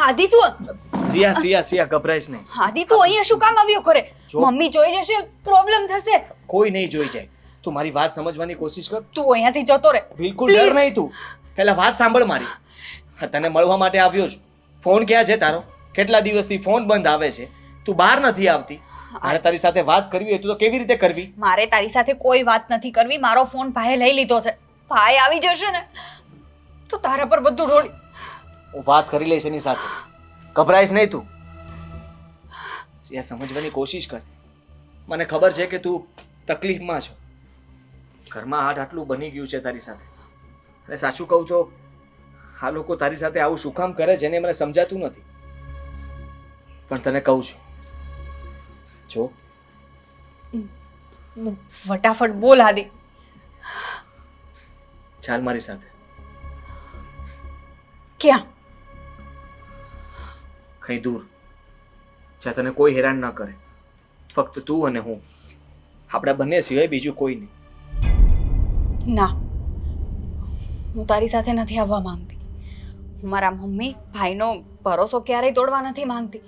આદિ તું સિયા ગભરાઈશ નહીં. આદિ તું અહીંયા શું કામ આવ્યો ખરે? મમ્મી જોઈ જશે, પ્રોબ્લેમ થશે. કોઈ નહીં જોઈ જાય. તું મારી વાત સમજવાની કોશિશ કર. તું અહીંયાથી જતો રહે. બિલકુલ ડર નહીં. તું પહેલા વાત સાંભળ મારી. તને મળવા માટે આવ્યો છું. ફોન ક્યાં છે તારો? કેટલા દિવસથી ફોન બંધ આવે છે. તું બહાર નથી આવતી. મારે તારી સાથે વાત કરવી હોય તો કેવી રીતે કરવી? મારે તારી સાથે કોઈ વાત નથી કરવી. મારો ફોન ભાઈએ લઈ લીધો છે. ભાઈ આવી જશે ને તો તારા પર બધું ઢોળી. હું વાત કરી લઈશ એની સાથે. ગભરાઈશ નહીં તું. સિયા સમજવાની કોશિશ કર. મને ખબર છે કે તું તકલીફમાં છો. ઘરમાં આટલું બની ગયું છે તારી સાથે. અને સાચું કહું તો આ લોકો તારી સાથે આવું શું કામ કરે છે એને મને સમજાતું નથી. પણ તને કહું છું, જો ફટાફટ બોલ આદિ. ચાલ મારી સાથે. ક્યાં? કઈ દૂર, જ્યાં તને કોઈ હેરાન ન કરે. ફક્ત તું અને હું, આપણા બંને સિવાય બીજું કોઈ નહીં. ના, હું તારી સાથે નથી આવવા માંગતી. હું મારા મમ્મી ભાઈનો ભરોસો ક્યારેય તોડવા નથી માંગતી.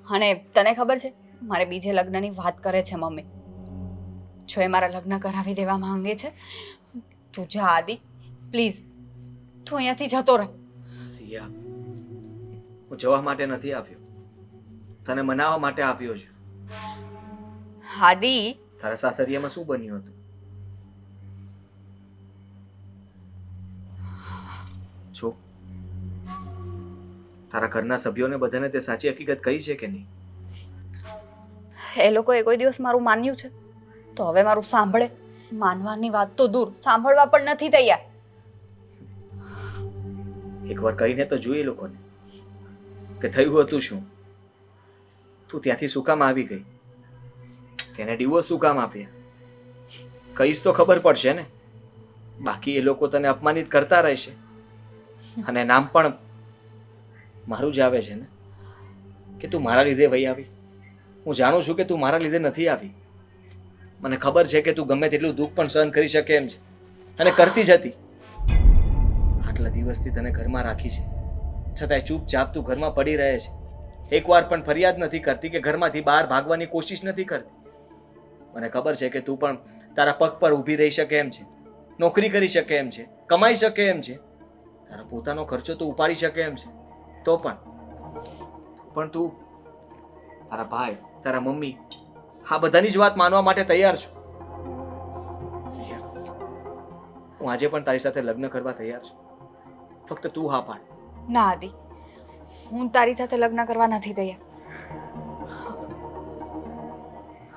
અને તને ખબર છે, મારે બીજે લગ્નની વાત કરે છે મમ્મી. જો એ મારા લગ્ન કરાવી દેવા માંગે છે, તું જા આદિ, પ્લીઝ. તું અહીંયાથી જતો રહે. સિયા, હું જવા માટે નથી આવ્યો. તને મનાવવા માટે આવ્યો છું. આદિ, તારા સાસરિયામાં શું બન્યું હતું? જો તારા ઘરના સભ્યોને બધાને તે સાચી હકીકત કહી છે કે નહીં? એ લોકોએ કોઈ દિવસ મારું માન્યું છે તો હવે મારું સાંભળે. માનવાની વાત તો દૂર, સાંભળવા પણ નથી તૈયાર. એકવાર કહીને તો જોઈએ લોકોને કે થયું હતું શું. તું ત્યાંથી શું કામ આવી ગઈ? તેને ડિવોર્સ શું કામ આપ્યા? કહીશ તો ખબર પડશે ને. બાકી એ લોકો તને અપમાનિત કરતા રહેશે અને નામ પણ મારું જ આવે છે ને કે તું મારા લીધે વહી આવી. હું જાણું છું કે તું મારા લીધે નથી આવી. મને ખબર છે કે તું ગમે તેટલું દુઃખ પણ સહન કરી શકે એમ છે અને કરતી જ હતી. આટલા દિવસથી તને ઘરમાં રાખી છે, છતાંય ચૂપચાપ તું ઘરમાં પડી રહે છે. એકવાર પણ ફરિયાદ નથી કરતી કે ઘરમાંથી બહાર ભાગવાની કોશિશ નથી કરતી. મને ખબર છે કે તું પણ તારા પગ પર ઊભી રહી શકે એમ છે, નોકરી કરી શકે એમ છે, કમાઈ શકે એમ છે, તારો પોતાનો ખર્ચો તો ઉપાડી શકે એમ છે. તો પણ તું તારા ભાઈ, તારા મમ્મી, આ બધાની જ વાત માનવા માટે તૈયાર છું. હું આજે પણ તારી સાથે લગ્ન કરવા તૈયાર છું. ફક્ત તું હા પાડ. ના આદિ, હું તારી સાથે લગ્ન કરવા નથી તૈયાર.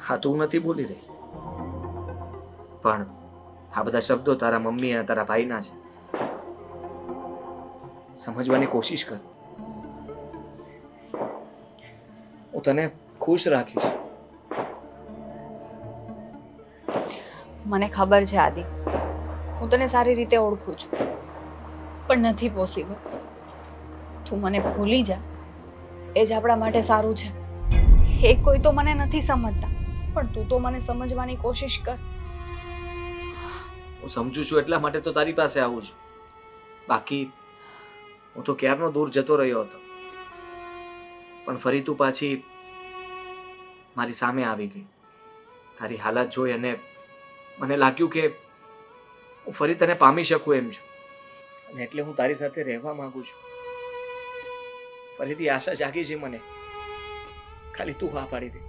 હા, તું નથી બોલી રહી, પણ આ બધા શબ્દો તારા મમ્મી અને તારા ભાઈના છે. સમજવાની કોશિશ કર. હું તને ખુશ રાખીશ. મને ખબર છે આદિ, હું તને સારી રીતે ઓળખું છું, પણ નથી પોસિબલ. તું મને ભૂલી જા, એ જ આપણા માટે સારું છે. એ કોઈ તો મને નથી સમજતા, પણ તું તો મને સમજવાની કોશિશ કર. હું સમજુ છું એટલા માટે તો તારી પાસે આવું છું. બાકી હું તો ક્યારનો દૂર જતો રહ્યો હતો, પણ ફરી તું પાછી મારી સામે આવી ગઈ. તારી હાલત જોઈ અને મને લાગ્યું કે હું ફરી તને પામી શકું એમ છું, અને એટલે હું તારી સાથે રહેવા માંગુ છું. ફરીથી આશા જાગી છે મને. ખાલી તું હા પાડી દે.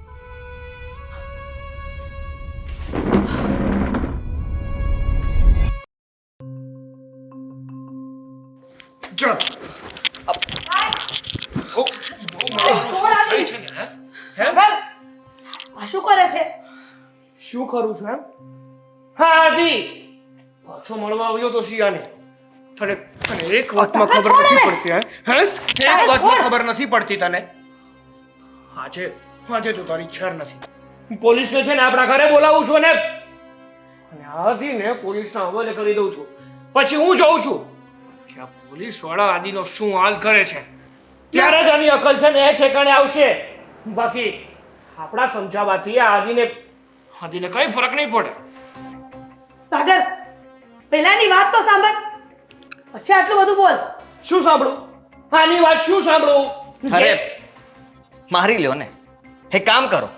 આ શું કરે છે? શું કરું છું એમ? હા આદિ, પાછો મળવા આવ્યો તો શિયાને. તને તને એક વાતમાં ખબર નથી પડતી હે? એક વાતમાં ખબર નથી પડતી તને? આજે તો તારી ખેર નથી. પોલીસને છે ને આપણા ઘરે બોલાવું છું ને, અને આદિને પોલીસના હવાલે કરી દઉં છું. પછી હું જોઉં છું કે આ પોલીસ વાળા આદિનો શું હાલ કરે છે. ત્યારે જ આની અકલ છે ને એ ઠેકાણે આવશે. બાકી આપણા સમજાવવાથી આ આદિને કઈ ફરક નહીં પડે. સાગર, પહેલાની વાત તો સાંભળ, પછી આટલું બધું બોલ. શું સાંભળું? આની વાત શું સાંભળું? અરે મારી લ્યો ને, એક કામ કરો,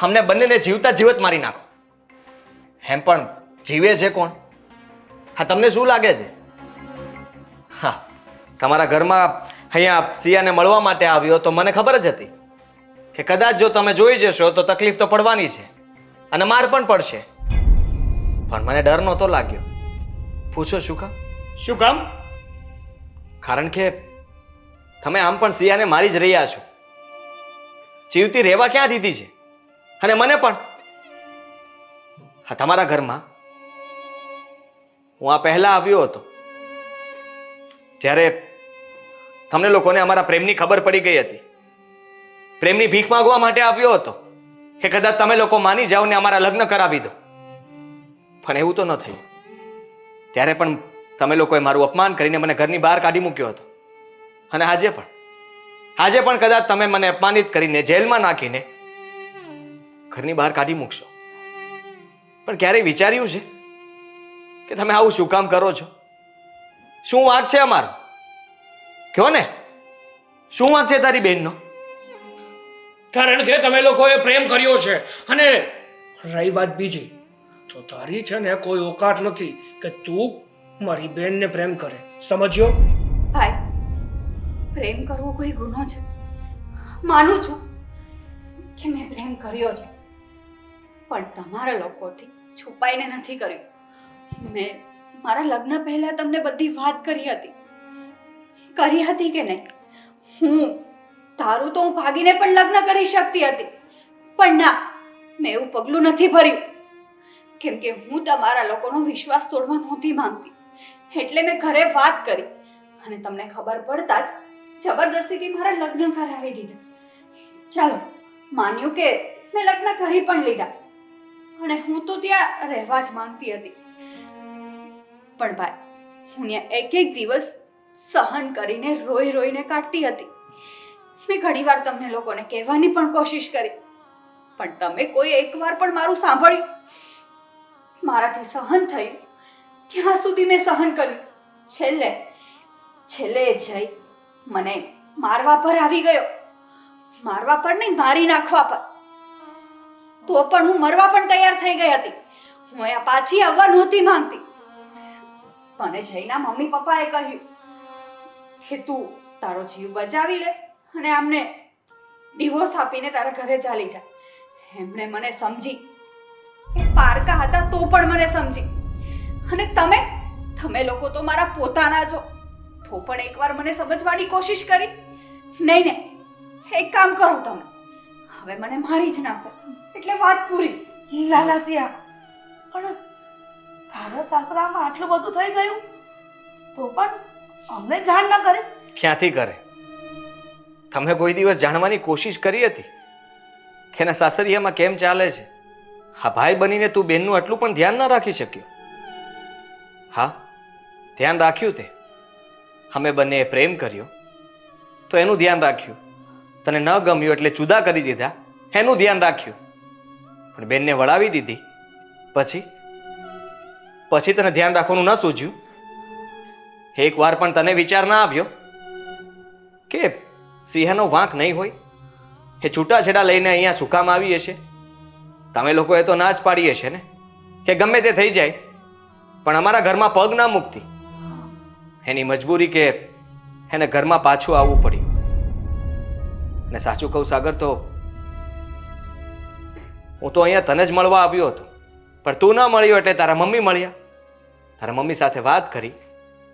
અમને બંનેને જીવતા જીવત મારી નાખો. એમ પણ જીવે છે કોણ? હા, તમને શું લાગે છે? હા, તમારા ઘરમાં અહીંયા સિયાને મળવા માટે આવ્યો તો મને ખબર જ હતી કે કદાચ જો તમે જોઈ જશો તો તકલીફ તો પડવાની છે અને માર પણ પડશે. પણ મને ડર નહોતો લાગ્યો. પૂછો શું કામ? શું કામ? કારણ કે તમે આમ પણ સિયાને મારી જ રહ્યા છો. જીવતી રહેવા ક્યાં દીધી છે? અને મને પણ. હા, તમારા ઘરમાં હું આ પહેલા આવ્યો હતો જ્યારે તમને લોકોને અમારા પ્રેમની ખબર પડી ગઈ હતી. પ્રેમની ભીખ માંગવા માટે આવ્યો હતો કે કદાચ તમે લોકો માની જાઓ ને અમારા લગ્ન કરાવી દો. પણ એવું તો ન થયું. ત્યારે પણ તમે લોકોએ મારું અપમાન કરીને મને ઘરની બહાર કાઢી મૂક્યો હતો. અને આજે પણ કદાચ તમે મને અપમાનિત કરીને જેલમાં નાખીને ઘરની બહાર કાઢી મૂકશો. પણ ક્યારેય વિચાર્યું છે કે તમે આવું શું કામ કરો છો? શું વાંક છે અમારો? કહો ને, શું વાંક છે તારી બહેનનો? કારણ કે તમે લોકોએ પ્રેમ કર્યો છે. અને રહી વાત બીજી, તો તારી છે ને કોઈ ઓકાત નથી કે તું મારી બેનને પ્રેમ કરે. સમજ્યો? ભાઈ, પ્રેમ કરવો કોઈ ગુનો છે? માનું છું કે મેં પ્રેમ કર્યો છે, પણ તમારા લોકોથી છુપાઈને નથી કર્યો. મેં મારા લગ્ન પહેલા તમને બધી વાત કરી હતી કે નહીં? હું તારું તો હું ભાગીને પણ લગ્ન કરી શકતી હતી, પણ ના, મેં એવું પગલું નથી ભર્યું. કેમ કે હું તમારા લોકોનો વિશ્વાસ તોડવા નહોતી માંગતી. એટલે મેં ઘરે વાત કરી અને તમને ખબર પડતા જ જબરદસ્તીથી મારા લગ્ન કરાવી દીધા. ચાલો, માન્યું કે મેં લગ્ન કરી પણ લીધા અને હું તો ત્યાં રહેવા જ માંગતી હતી. પણ ભાઈ, હું ત્યાં એક દિવસ સહન કરીને રોઈને કાઢતી હતી. મેં ઘણીવાર તમને લોકોને કહેવાની પણ કોશિશ કરી, પણ તમે કોઈ એકવાર પણ મારું સાંભળ્યું? મારાથી સહન થયું ત્યાં સુધી મેં સહન કર્યું. છેલ્લે જઈ મને મારવા પર આવી ગયો. મારવા પર નહીં, મારી નાખવા પર. તો પણ હું મરવા પણ તૈયાર થઈ ગઈ હતી. હું અહીંયા પાછી આવવા નહોતી માંગતી. મને જઈના મમ્મી પપ્પાએ કહ્યું કે તું તારો જીવ બચાવી લે અને આમને ડિવોર્સ આપીને તારા ઘરે ચાલી જા. એમણે મને સમજી. એ પારકા હતા તો પણ મને સમજી. અને તમે લોકો તો મારા પોતાના છો, તો પણ એકવાર મને સમજવાની કોશિશ કરી નહીં ને? એક કામ કરો, તમે હવે મને મારી જ નાખો એટલે વાત પૂરી. ના સિયા, પણ તારા સાસરામાં આટલું બધું થઈ ગયું તો પણ અમને જાણ ન કરે? ક્યાંથી કરે? તમે કોઈ દિવસ જાણવાની કોશિશ કરી હતી કે એના સાસરિયામાં કેમ ચાલે છે? હા, ભાઈ બનીને તું બેનનું આટલું પણ ધ્યાન ન રાખી શક્યો? હા, ધ્યાન રાખ્યું તે. અમે બંનેએ પ્રેમ કર્યો તો એનું ધ્યાન રાખ્યું. તને ન ગમ્યું એટલે જુદા કરી દીધા, એનું ધ્યાન રાખ્યું. પણ બેનને વળાવી દીધી પછી તને ધ્યાન રાખવાનું ન સૂઝ્યું? એક વાર પણ તને વિચાર ના આવ્યો કે સિંહનો વાંક નહીં હોય? એ છૂટાછેડા લઈને અહીંયા શું કામ આવી હશે? તમે લોકોએ તો ના જ પાડી હશે ને કે ગમે તે થઈ જાય પણ અમારા ઘરમાં પગ ના મૂકતી. એની મજબૂરી કે એને ઘરમાં પાછું આવવું પડ્યું. અને સાચું કહું સાગર, તો હું તો અહીંયા તને જ મળવા આવ્યો હતો, પણ તું ન મળ્યો એટલે તારા મમ્મી મળ્યા. તારા મમ્મી સાથે વાત કરી.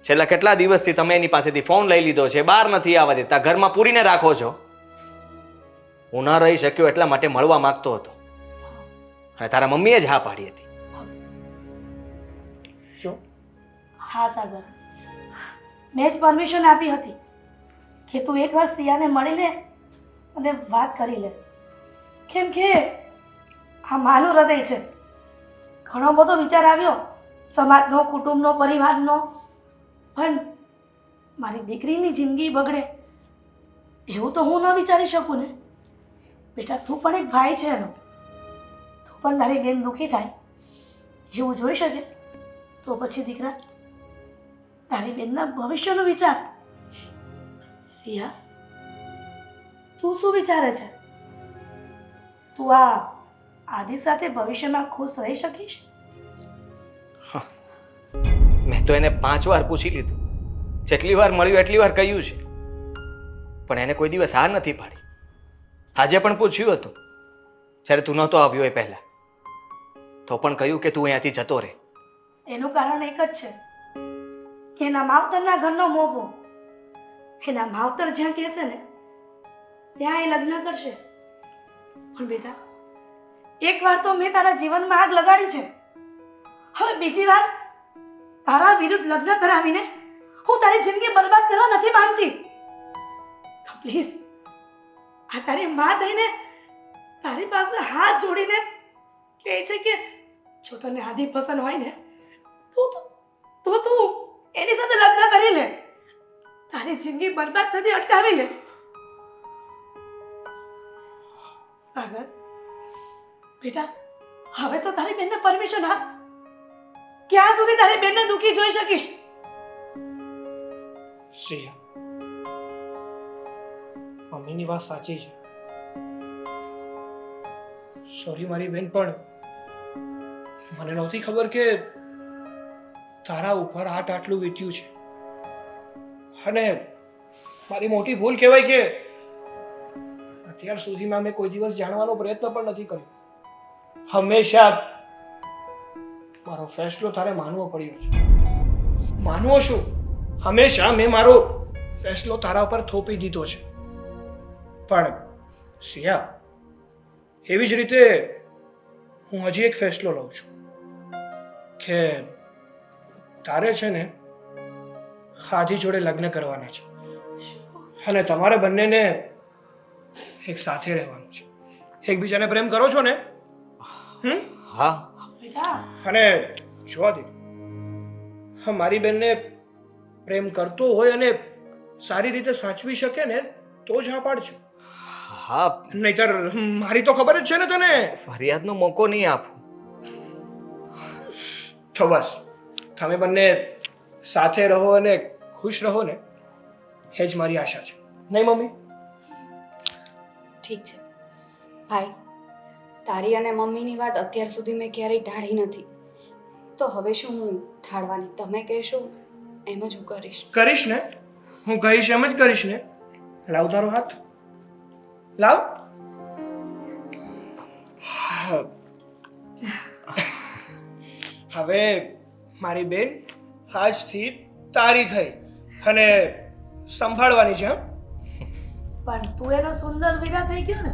છેલ્લા કેટલા દિવસથી તમે એની પાસેથી ફોન લઈ લીધો છે, બહાર નથી આવવા દેતા, ઘરમાં પૂરીને રાખો છો. હું ન રહી શક્યો એટલા માટે મળવા માંગતો હતો અને તારા મમ્મીએ જ હા પાડી હતી. શું? હા સાગર, મેં જ પરમિશન આપી હતી કે તું એકવાર સિયાને મળી લે અને વાત કરી લે. કેમ કે આ માનું હૃદય છે. ઘણો બધો વિચાર આવ્યો, સમાજનો, કુટુંબનો, પરિવારનો, પણ મારી દીકરીની જિંદગી બગડે એવું તો હું ન વિચારી શકું ને. બેટા, તું પણ એક ભાઈ છે એનો. તું પણ તારી બેન દુઃખી થાય એવું જોઈ શકે તો પછી દીકરા, તારી બેનના ભવિષ્યનો વિચાર. સિયા, તું શું વિચારે છે? તું આ આદિ સાથે ભવિષ્યમાં ખુશ રહી શકીશ? મેં તો એને 5 વાર પૂછી લીધું, જેટલી વાર મળ્યું એટલી વાર કહ્યું છે, પણ એને કોઈ દિવસ હાર નથી પાડી. આજે પણ પૂછ્યું હતું જ્યારે તું નહોતો આવ્યો એ પહેલા, તો પણ કહ્યું કે તું અહીંયાથી જતો રહે. એનું કારણ એક જ છે કે એના માવતરના ઘરનો મોભો. એના માવતર જ્યાં કહેશે ને ત્યાં એ લગ્ન કરશે. પણ બેટા, એકવાર તો મેં તારા જીવનમાં આગ લગાડી છે, હવે બીજી વાર તારા વિરુદ્ધ લગ્ન કરાવીને હું તારી જિંદગી બરબાદ કરવા નથી માંગતી. તો પ્લીઝ આ તારી માં થઈને તારી પાસે હાથ જોડીને કહે છે કે જો તને આદિ પસંદ હોય ને તો તું એની સાથે લગ્ન કરી લે, તારી જિંદગી બરબાદ થતી અટકાવી લે. સાગર બેટા, હવે તો તારી બેનને પરમિશન આપ. ક્યાં સુધી તારી બેનને દુખી જોઈ શકીશ? સિયા, મમ્મીની વાત સાચી છે. સોરી મારી બેન, પણ મને નહોતી ખબર કે તારા ઉપર આટલું વીત્યું છે. અને મારી મોટી ભૂલ કહેવાય કે અત્યાર સુધીમાં મેં કોઈ દિવસ જાણવાનો પ્રયત્ન પણ નથી કર્યો. હંમેશા મારો ફેસલો તારે માનવો પડ્યો છે. માનવો શું, હંમેશા મેં મારો ફેસલો તારા ઉપર થોપી દીધો છે. પણ સિયા, એવી જ રીતે હું હજી એક ફેસલો લઉં છું કે તારે છે ને આદિ જોડે લગ્ન કરવાના છે અને તમારે બંનેને એક સાથે રહેવાનું છે. એકબીજાને પ્રેમ કરો છો ને? હા. બેટા અને જો આદિ, મારી બેનને પ્રેમ કરતો હોય અને સારી રીતે સાચવી શકે ને તો જ હા પાડજો. હા, નહીતર મારી તો ખબર જ છે ને તને. ફરિયાદનો મોકો નહીં આપું. તો બસ તમે બંને સાથે રહો અને ખુશ રહો ને, એ જ મારી આશા છે. નહીં મમ્મી? ઠીક છે ભાઈ, તારી અને મમ્મીની વાત અત્યાર સુધી મેં ક્યારેય ટાળી નથી, તો હવે શું હું ટાળવાની? તમે કહેશો એમ જ હું કરીશ. કરીશ ને? હું કહીશ એમ જ કરીશ ને? લાવ તારો હાથ, લાવ. હવે મારી બેન આજથી તારી થઈ અને સંભાળવાની છે. પણ તું એનો સુંદર વીરા થઈ ગયો ને.